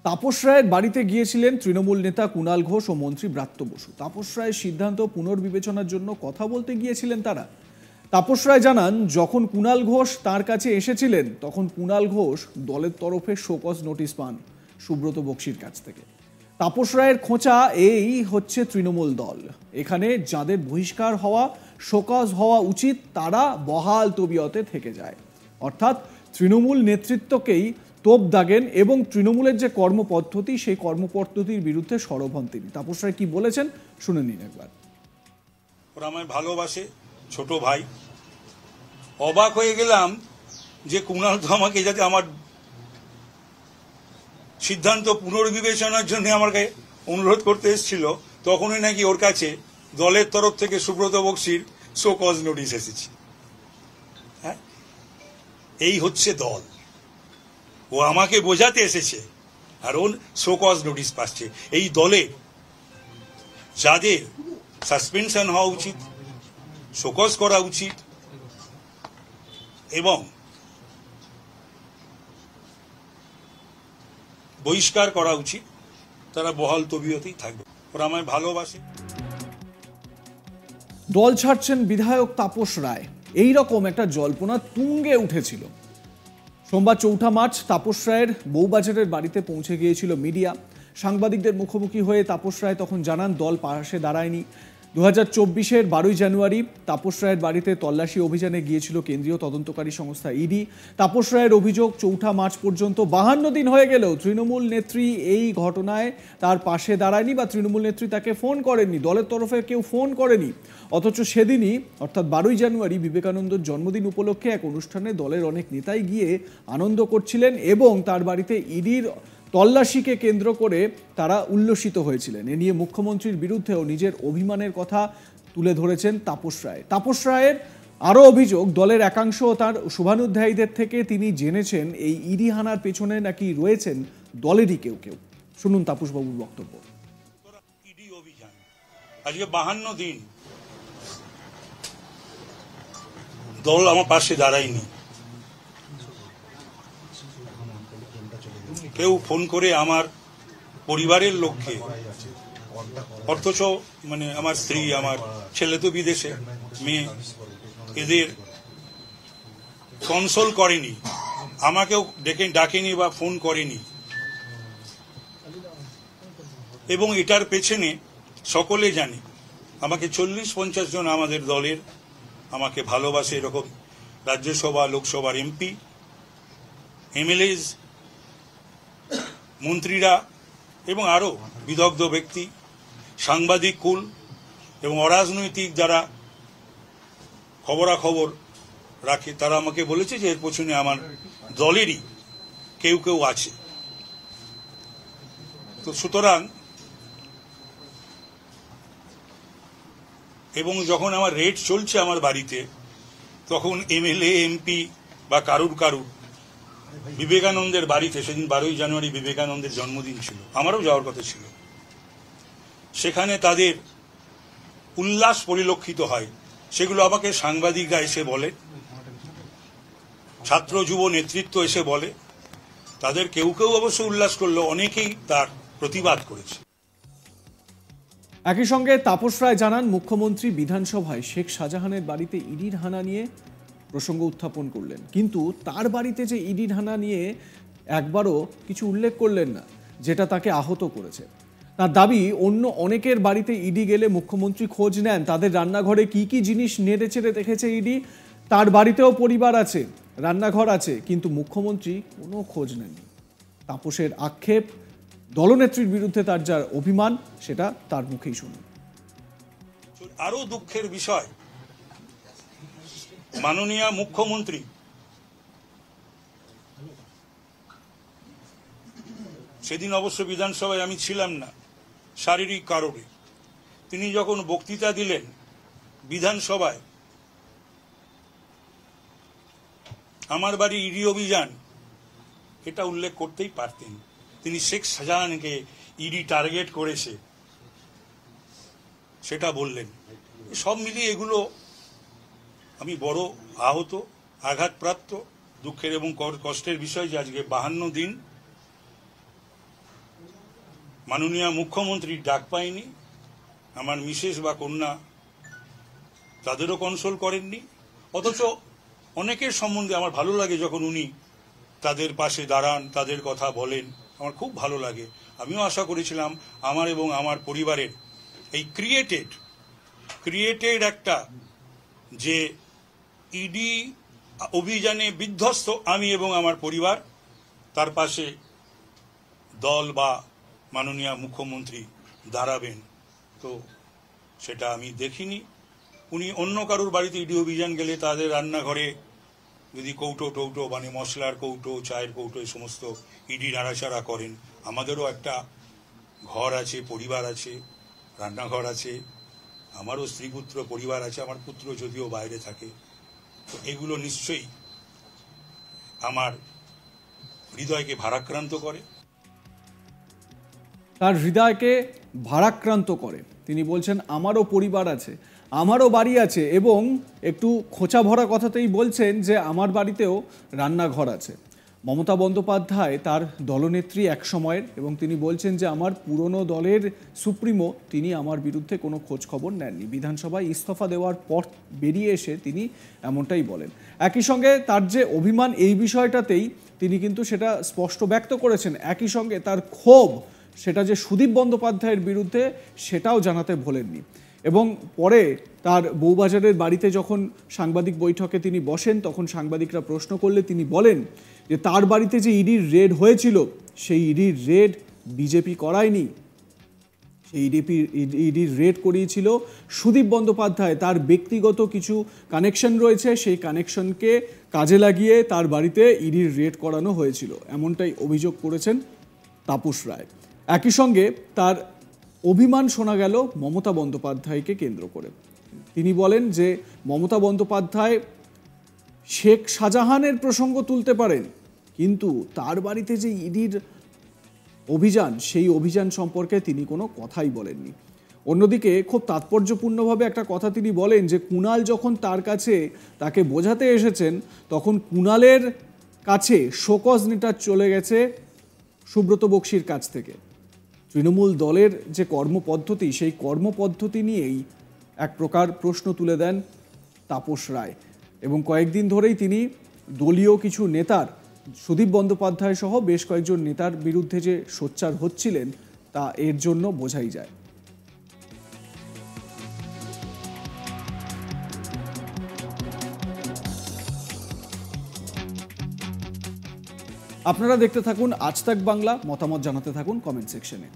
তাপস রায়ের বাড়িতে গিয়েছিলেন তৃণমূল নেতা কুণাল ঘোষ ও মন্ত্রী ব্রাত্য বসু। তাপস রায়ের সিদ্ধান্ত পুনর্বিবেচনার জন্য কথা বলতে গিয়েছিলেন তারা। তাপস রায় জানান, যখন কুণাল ঘোষ তার কাছে এসেছিলেন তখন কুণাল ঘোষ দলের তরফে শোকজ নোটিশ পান সুব্রত বক্সির কাছ থেকে। তাপস রায়ের খোঁচা, এই হচ্ছে তৃণমূল দল, এখানে যাদের বহিষ্কার হওয়া, শোকজ হওয়া উচিত তারা বহাল তবিয়তে থেকে যায়। অর্থাৎ তৃণমূল নেতৃত্বকেই তোপ দাগেন এবং তৃণমূলের যে কর্মপদ্ধতি সেই কর্মপদ্ধতির বিরুদ্ধে সরব হন তিনি। তাপস রায় কি বলেছেন শুনে নিন একবার। ওরা আমায় ভালোবাসে, ছোট ভাই। অবাক হয়ে গেলাম যে কুণাল তো আমাকে যাতে আমার সিদ্ধান্ত পুনর্বিবেচনার জন্য আমাকে অনুরোধ করতে এসেছিল, তখনই নাকি ওর কাছে দলের তরফ থেকে সুব্রত বক্সির শো কজ নোটিশ এসেছে। হ্যাঁ, এই হচ্ছে দল। ও আমাকে বোঝাতে এসেছে আর ওর শো কজ নোটিশ পাচ্ছে। এই দলে যাদের সাসপেনশন হওয়া উচিত, শোকজ করা উচিত এবং বহিষ্কার করা উচিত, তারা বহাল তবিয়তেই থাকবে। ওরা আমায় ভালোবাসে। দল ছাড়ছেন বিধায়ক তাপস রায়, এই রকম একটা জল্পনা তুঙ্গে উঠেছিল। সোমবার ৪ মার্চ তাপস রায়ের বউবাজারের বাড়িতে পৌঁছে গিয়েছিল মিডিয়া। সাংবাদিকদের মুখোমুখি হয়ে তাপস রায় তখন জানান দল পাশে দাঁড়ায়নি। 2024-এর 12 জানুয়ারি তাপস রায়ের বাড়িতে তল্লাশি অভিযানে গিয়েছিল কেন্দ্রীয় তদন্তকারী সংস্থা ইডি। তাপস রায়ের অভিযোগ, ৪ মার্চ পর্যন্ত 52 দিন হয়ে গেলেও তৃণমূল নেত্রী এই ঘটনায় তার পাশে দাঁড়ায়নি বা তৃণমূল নেত্রী তাকে ফোন করেননি, দলের তরফে কেউ ফোন করেনি। অথচ সেদিনই অর্থাৎ 12 জানুয়ারি বিবেকানন্দর জন্মদিন উপলক্ষে এক অনুষ্ঠানে দলের অনেক নেতাই গিয়ে আনন্দ করছিলেন এবং তার বাড়িতে ইডির তল্লাশিকে কেন্দ্র করে তারা উল্লসিত হয়েছিলেন। এ নিয়ে মুখ্যমন্ত্রীর বিরুদ্ধেও নিজের অভিমানের কথা তুলে ধরেছেন তাপস রায়। তাপস রায়ের আরও অভিযোগ, দলের একাংশ তার শুভানুধ্যায়ীদের থেকে তিনি জেনেছেন এই ইডি হানার পেছনে নাকি রয়েছেন দলেরই কেউ কেউ। শুনুন তাপসবাবুর বক্তব্য। ইডি অভিযান আজকে 52 দিন দল আমার পাশে দাঁড়ায়নি। কেউ ফোন করে আমার পরিবারের লোককে, অথচ মানে আমার স্ত্রী, আমার ছেলে তো বিদেশে, মেয়ে, এদের কনসোল করেনি, আমাকেও ডাকেনি বা ফোন করেনি। এবং এটার পেছনে সকলে জানে, আমাকে 40-50 জন আমাদের দলের আমাকে ভালোবাসে, এরকম রাজ্যসভা লোকসভার এমপি, এমএলএস, মন্ত্রীরা এবং আরো বিদগ্ধ ব্যক্তি, সাংবাদিক কুল এবং অরাজনৈতিক যারা খবরাখবর রাখে, তারা আমাকে বলেছে যে এর পেছনে আমার দলেরই কেউ কেউ আছে। তো সুতরাং, এবং যখন আমার রেড চলছে আমার বাড়িতে, তখন এমএলএ, এমপি বা কারুর বিবেকানন্দের বাড়িতে, সেদিন 12 জানুয়ারি বিবেকানন্দের জন্মদিন ছিল, আমারও যাওয়ার কথা ছিল, সেখানে তাদের উল্লাস পরিলক্ষিত হয়। সেগুলো আমাকে সাংবাদিকরা এসে বলে, ছাত্র যুব নেতৃত্ব এসে বলে। তাদের কেউ কেউ অবশ্য উল্লাস করলো, অনেকেই তার প্রতিবাদ করেছে। একই সঙ্গে তাপস রায় জানান, মুখ্যমন্ত্রী বিধানসভায় শেখ শাহজাহানের বাড়িতে ইডির হানা নিয়ে প্রসঙ্গ উত্থাপন করলেন, কিন্তু তার বাড়িতে যে ইডির হানা নিয়ে একবারও কিছু উল্লেখ করলেন না, যেটা তাকে আহত করেছে। তার দাবি, অন্য অনেকের বাড়িতে ইডি গেলে মুখ্যমন্ত্রী খোঁজ নেন, তাদের রান্নাঘরে কি কি জিনিস নেড়ে চেড়ে দেখেছে ইডি, তার বাড়িতেও পরিবার আছে, রান্নাঘর আছে, কিন্তু মুখ্যমন্ত্রী কোনো খোঁজ নেননি। তাপসের আক্ষেপ, দলনেত্রীর বিরুদ্ধে তার যার অভিমান, সেটা তার মুখেই শুনুন। আরো দুঃখের বিষয়, মাননীয় মুখ্যমন্ত্রী সেদিন অবশ্য বিধানসভায় আমি ছিলাম না শারীরিক কারণে, তিনি যখন বক্তৃতা দিলেন বিধানসভায়, আমার বাড়ি ইডি অভিযান, এটা উল্লেখ করতেই পারতেন। তিনি শেখ শাহজাহানকে ইডি টার্গেট করেছে সেটা বললেন। সব মিলিয়ে এগুলো আমি বড় আহত, আঘাতপ্রাপ্ত, দুঃখের এবং কষ্টের বিষয় যে আজকে 52 দিন মাননীয় মুখ্যমন্ত্রীর ডাক পাইনি, আমার মিসেস বা কন্যা তাদেরও কনসোল করেননি। অথচ অনেকের সম্বন্ধে আমার ভালো লাগে যখন উনি তাদের পাশে দাঁড়ান, তাদের কথা বলেন, আমার খুব ভালো লাগে। আমিও আশা করেছিলাম আমার এবং আমার পরিবারের এই ক্রিয়েটেড একটা যে ইডি অভিযানে বিধ্বস্ত আমি এবং আমার পরিবার, তার পাশে দল বা মাননীয় মুখ্যমন্ত্রী দাঁড়াবেন, তো সেটা আমি দেখিনি। উনি অন্য কারোর বাড়িতে ইডি অভিযান গেলে তাদের রান্নাঘরে যদি কৌটো টৌটো মানে মশলার কৌটো, চায়ের কৌটো, এই সমস্ত ইডি নাড়াচাড়া করেন। আমাদেরও একটা ঘর আছে, পরিবার আছে, রান্নাঘর আছে, আমারও স্ত্রী পুত্র পরিবার আছে, আমার পুত্র যদিও বাইরে থাকে। তো এগুলো নিশ্চয়ই আমার হৃদয়কে ভারাক্রান্ত করে। তার হৃদয়কে ভারাক্রান্ত করে। তিনি বলছেন আমারও পরিবার আছে, আমারও বাড়ি আছে, এবং একটু খোঁচা ভরা কথাতেই বলছেন যে আমার বাড়িতেও রান্নাঘর আছে। মমতা বন্দ্যোপাধ্যায় তার দলনেত্রী এক সময়ের, এবং তিনি বলছেন যে আমার পুরনো দলের সুপ্রিমো, তিনি আমার বিরুদ্ধে কোনো খোঁজ খবর নেননি। বিধানসভায় ইস্তফা দেওয়ার পর বেরিয়ে এসে তিনি এমনটাই বলেন। একই সঙ্গে তার যে অভিমান এই বিষয়টাতেই তিনি কিন্তু সেটা স্পষ্ট ব্যক্ত করেছেন। একই সঙ্গে তার ক্ষোভ, সেটা যে সুদীপ বন্দ্যোপাধ্যায়ের বিরুদ্ধে, সেটাও জানাতে ভোলেননি। এবং পরে তার বউবাজারের বাড়িতে যখন সাংবাদিক বৈঠকে তিনি বসেন, তখন সাংবাদিকরা প্রশ্ন করলে তিনি বলেন যে তার বাড়িতে যে ইডির রেড হয়েছিল, সেই ইডির রেড বিজেপি করায়নি, সেই ইডির রেড করিয়েছিল সুদীপ বন্দ্যোপাধ্যায়। তার ব্যক্তিগত কিছু কানেকশন রয়েছে, সেই কানেকশনকে কাজে লাগিয়ে তার বাড়িতে ইডির রেড করানো হয়েছিল, এমনটাই অভিযোগ করেছেন তাপস রায়। একই সঙ্গে তার অভিমান শোনা গেল মমতা বন্দ্যোপাধ্যায়কে কেন্দ্র করে। তিনি বলেন যে মমতা বন্দ্যোপাধ্যায় শেখ শাহজাহানের প্রসঙ্গ তুলতে পারেন, কিন্তু তার বাড়িতে যে ইডির অভিযান, সেই অভিযান সম্পর্কে তিনি কোনো কথাই বলেননি। অন্যদিকে খুব তাৎপর্যপূর্ণভাবে একটা কথা তিনি বলেন যে কুণাল যখন তার কাছে তাকে বোঝাতে এসেছেন, তখন কুণালের কাছে শোকজ নেটার চলে গেছে সুব্রত বক্সির কাছ থেকে। তৃণমূল দলের যে কর্মপদ্ধতি, সেই কর্মপদ্ধতি নিয়েই এক প্রকার প্রশ্ন তুলে দেন তাপস রায়। এবং কয়েকদিন ধরেই তিনি দলীয় কিছু নেতার, সুদীপ বন্দ্যোপাধ্যায় সহ বেশ কয়েকজন নেতার বিরুদ্ধে যে সোচ্চার হচ্ছিলেন, তা এর জন্য বোঝাই যায়। আপনারা দেখতে থাকুন আজ তাক বাংলা, মতামত জানাতে থাকুন কমেন্ট সেকশনে।